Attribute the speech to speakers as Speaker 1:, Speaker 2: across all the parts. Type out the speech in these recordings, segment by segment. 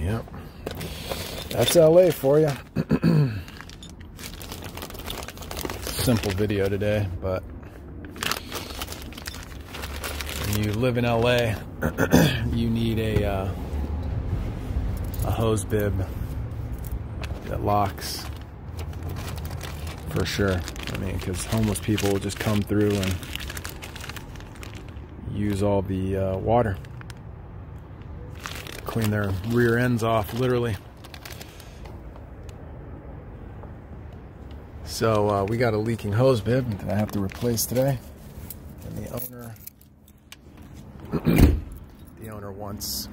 Speaker 1: Yep. That's LA for you. Simple video today, but when you live in LA, you need a hose bib that locks for sure. I mean, because homeless people will just come through and use all the water, clean their rear ends off, literally. So we got a leaking hose bib that I have to replace today, and the owner wants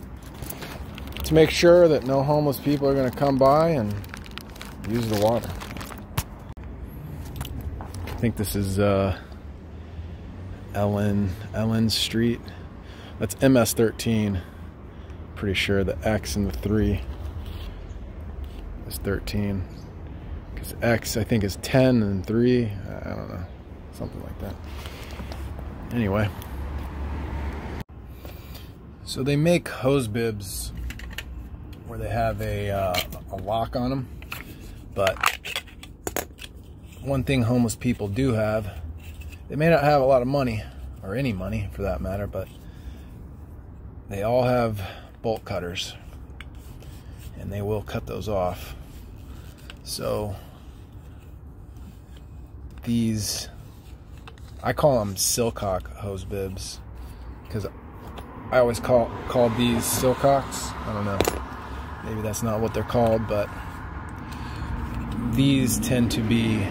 Speaker 1: to make sure that no homeless people are going to come by and use the water. I think this is Ellen Street. That's MS13. Pretty sure the X and the 3 is 13. Because X, I think, is 10 and 3. I don't know. Something like that. Anyway. So they make hose bibs where they have a lock on them. But one thing homeless people do have, they may not have a lot of money, or any money for that matter, but they all have bolt cutters. And they will cut those off. So these, I call them Silcock hose bibs, because I always called these Silcocks. I don't know, maybe that's not what they're called, but these tend to be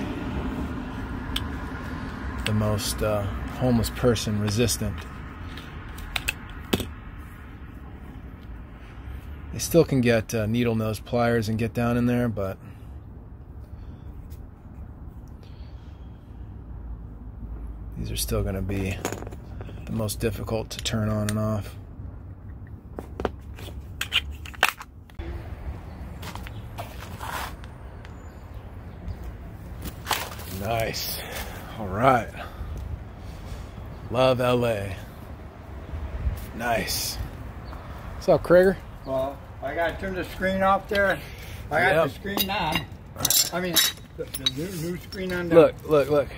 Speaker 1: the most homeless person resistant. They still can get needle nose pliers and get down in there, but these are still going to be the most difficult to turn on and off. Nice. All right. Love LA. Nice. What's up, Krager?
Speaker 2: Well, I gotta turn the screen off there. I got the screen on. I mean, the new screen on there.
Speaker 1: Look.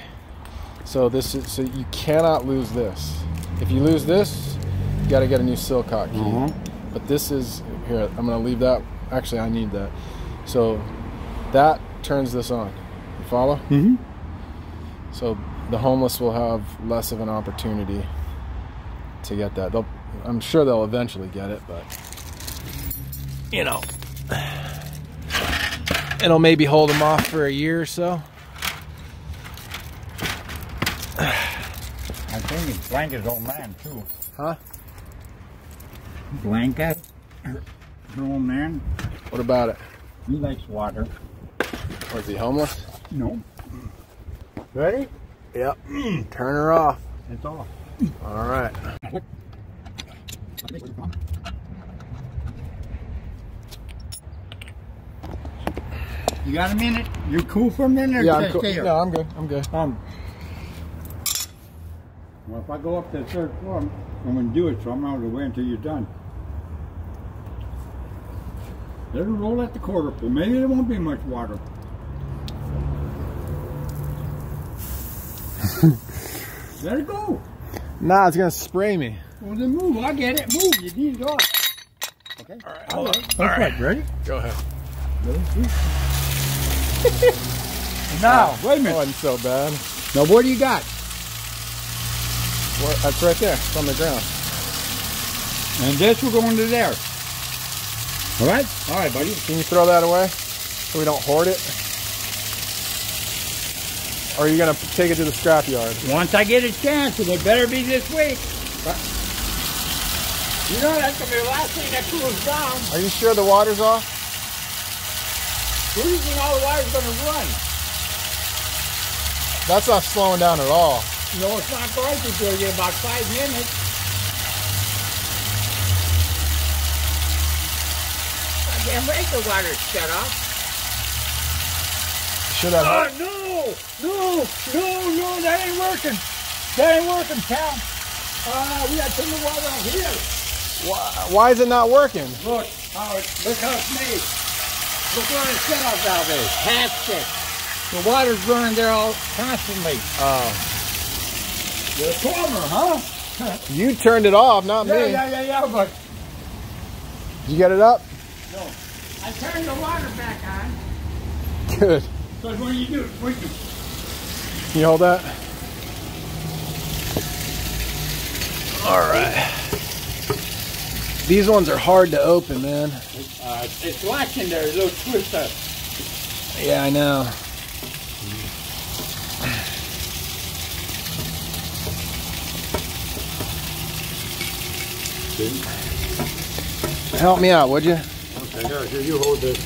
Speaker 1: So this is, so you cannot lose this. If you lose this, you got to get a new Silcock key. But this is here. I'm gonna leave that. Actually, I need that. So that turns this on. You follow? So the homeless will have less of an opportunity to get that. I'm sure they'll eventually get it, but you know, it'll maybe hold them off for a year or so.
Speaker 2: I think it's Blanket's old man too.
Speaker 1: Huh?
Speaker 2: Blanket, her old man.
Speaker 1: What about it?
Speaker 2: He likes water.
Speaker 1: Or is he homeless?
Speaker 2: No. Ready?
Speaker 1: Yep. Turn her off.
Speaker 2: It's off.
Speaker 1: All right.
Speaker 2: You got a minute? You cool for a minute? Or
Speaker 1: Yeah, I'm cool.
Speaker 2: stay here?
Speaker 1: No, I'm good. I'm good.
Speaker 2: Well, if I go up to the third floor, I'm going to do it, so I'm out of the way until you're done. Let it roll at the quarter pool. Maybe there won't be much water. Let it go.
Speaker 1: Nah, it's gonna spray me.
Speaker 2: Well, then move. I get it. Move. You need it off. Okay.
Speaker 1: All right. Hold on.
Speaker 2: All right. Ready?
Speaker 1: Go ahead.
Speaker 2: Now, wait a minute.
Speaker 1: That wasn't so bad.
Speaker 2: Now, what do you got?
Speaker 1: Well, that's right there. It's on the ground.
Speaker 2: And this will go into there. All right? All right, buddy.
Speaker 1: Can you throw that away so we don't hoard it? Or are you going to take it to the scrapyard?
Speaker 2: Once I get a chance, and it better be this week. You know that's going to be the last thing that cools down.
Speaker 1: Are you sure the water's off?
Speaker 2: Who do you think all the water's going to run?
Speaker 1: That's not slowing down at all.
Speaker 2: No, it's not going to for you about 5 minutes. I can't make the water shut off.
Speaker 1: Should have.
Speaker 2: No, that ain't working. That ain't working, pal. We got to turn the water on here.
Speaker 1: Why is it not working?
Speaker 2: Look, Oh, look how it's made. Look where the shut-off valve is. Half stick. The water's running there all constantly.
Speaker 1: Oh.
Speaker 2: You're a plumber, huh?
Speaker 1: You turned it off, not me.
Speaker 2: Yeah, but...
Speaker 1: Did you get it up?
Speaker 2: No. I turned the water back on.
Speaker 1: Good.
Speaker 2: Because when you do it,
Speaker 1: Can you hold that? All right. These ones are hard to open, man.
Speaker 2: it's locking there, a little twist up.
Speaker 1: Yeah, I know. Help me out, would you?
Speaker 2: Okay, here, you hold this.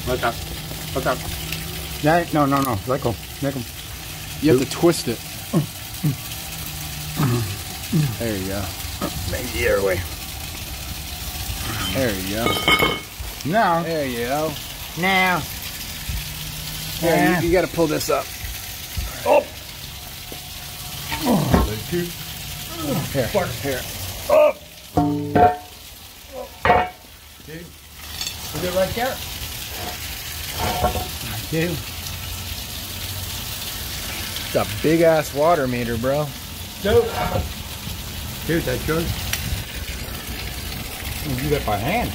Speaker 2: Look up. Look up. No, let go. Let go.
Speaker 1: You have to twist it. There you go.
Speaker 2: Make the airway.
Speaker 1: There you go.
Speaker 2: Now.
Speaker 1: There you go.
Speaker 2: Now.
Speaker 1: Yeah, you got to pull this up.
Speaker 2: Oh.
Speaker 1: Here. Here.
Speaker 2: Up. See? Is it right there? Okay.
Speaker 1: It's a big ass water meter, bro.
Speaker 2: So, here's that good. You do that by hand.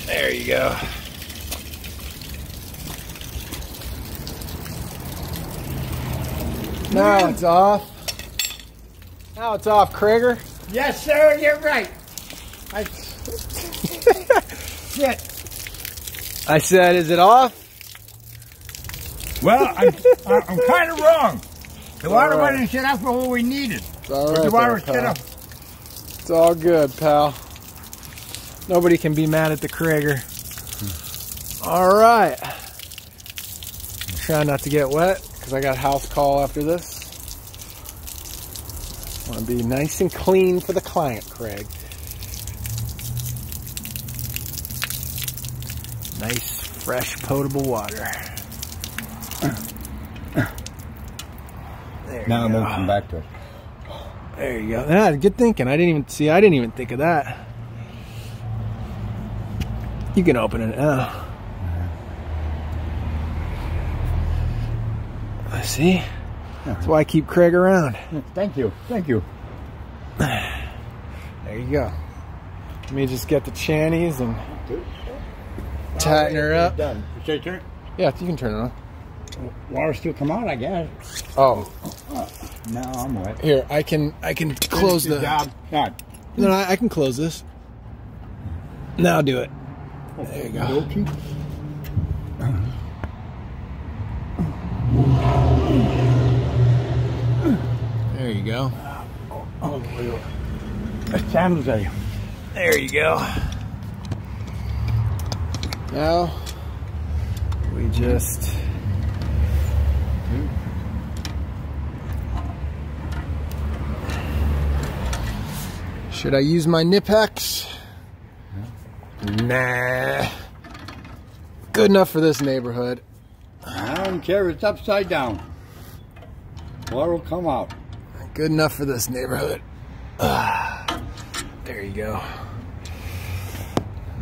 Speaker 1: There you go. Now it's off. Now it's off, Krieger.
Speaker 2: Yes, sir, you're right. Shit.
Speaker 1: I said, is it off?
Speaker 2: Well, I'm kind of wrong. The water
Speaker 1: right.
Speaker 2: wasn't shut off for what we needed.
Speaker 1: It's all
Speaker 2: But
Speaker 1: right
Speaker 2: the water
Speaker 1: there,
Speaker 2: was shut
Speaker 1: pal.
Speaker 2: off.
Speaker 1: It's all good, pal. Nobody can be mad at the Krieger. All right. Try not to get wet because I got a house call after this. Want to be nice and clean for the client, Craig. Nice, fresh, potable water. There
Speaker 2: Now
Speaker 1: you
Speaker 2: I'm
Speaker 1: go.
Speaker 2: going to come back to it.
Speaker 1: There you go. Ah, good thinking. I didn't even think of that. You can open it now. I see. That's why I keep Craig around.
Speaker 2: Thank you. Thank you.
Speaker 1: There you go. Let me just get the channies and tighten her up.
Speaker 2: Done. You say turn?
Speaker 1: Yeah, you can turn it on.
Speaker 2: Water still come out, I guess.
Speaker 1: Oh,
Speaker 2: No, I'm wet.
Speaker 1: here I can close
Speaker 2: Finish
Speaker 1: the.
Speaker 2: job. Not.
Speaker 1: No, I can close this. Now do it. There you go.
Speaker 2: Okay.
Speaker 1: There you go.
Speaker 2: San Jose.
Speaker 1: There you go. Now we just should I use my Nipex? Nah. Good enough for this neighborhood.
Speaker 2: I don't care if it's upside down. Water will come out.
Speaker 1: Good enough for this neighborhood. There you go.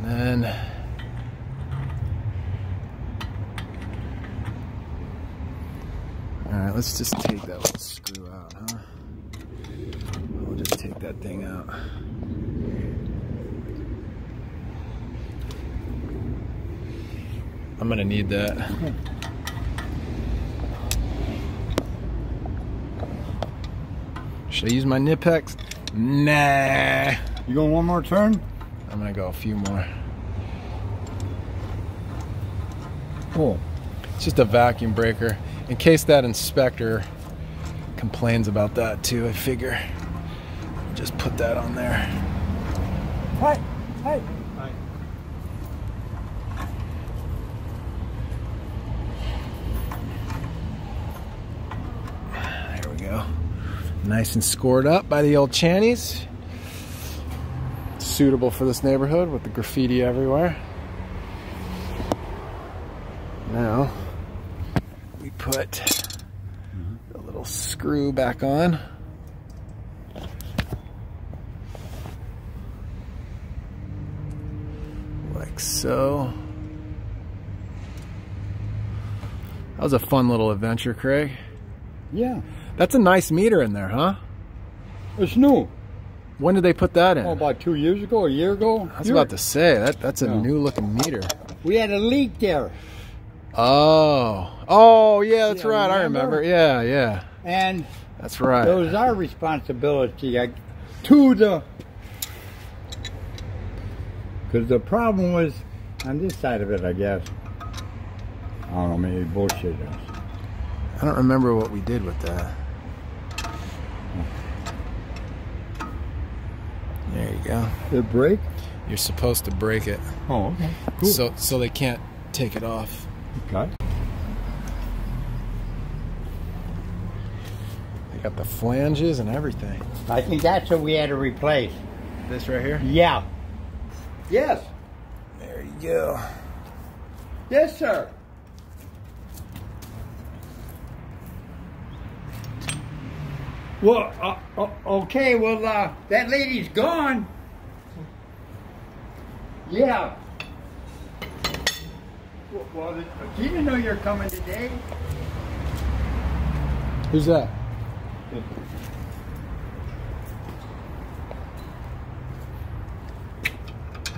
Speaker 1: And then alright, let's just take that little screw out, huh? We'll just take that thing out. I'm gonna need that. Should I use my Nipex? Nah.
Speaker 2: You going one more turn?
Speaker 1: I'm gonna go a few more.
Speaker 2: Cool.
Speaker 1: It's just a vacuum breaker. In case that inspector complains about that too, I figure just put that on there.
Speaker 2: Hey, hey.
Speaker 1: There we go. Nice and scored up by the old Channies. Suitable for this neighborhood with the graffiti everywhere. Now we put the little screw back on. so. That was a fun little adventure, Craig.
Speaker 2: Yeah.
Speaker 1: That's a nice meter in there, huh?
Speaker 2: It's new.
Speaker 1: When did they put that in?
Speaker 2: Oh, about 2 years ago, a year ago.
Speaker 1: I was about to say, that's a new looking meter.
Speaker 2: We had a leak there.
Speaker 1: Oh, yeah, that's right. I remember. Yeah.
Speaker 2: And
Speaker 1: that's right.
Speaker 2: It was our responsibility because the problem was on this side of it, I guess. I don't know, maybe bullshit.
Speaker 1: I don't remember what we did with that. There you go.
Speaker 2: Did it break?
Speaker 1: You're supposed to break it.
Speaker 2: Oh, okay. Cool.
Speaker 1: So they can't take it off.
Speaker 2: Okay.
Speaker 1: They got the flanges and everything.
Speaker 2: I think that's what we had to replace.
Speaker 1: This right here?
Speaker 2: Yeah. Yes.
Speaker 1: There you go.
Speaker 2: Yes, sir. Well, okay, well, that lady's gone. Yeah. Well, she didn't know you're coming today.
Speaker 1: Who's that?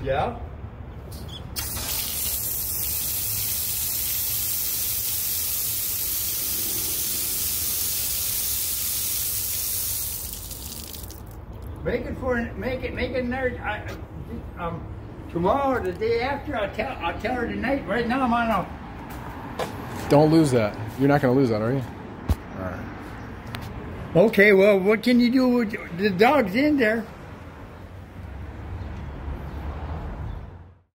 Speaker 2: Yeah. Make it another. Tomorrow or the day after, I'll tell her tonight. Right now, I'm on a.
Speaker 1: Don't lose that. You're not going to lose that, are you? All right.
Speaker 2: Okay. Well, what can you do with the dog's in there?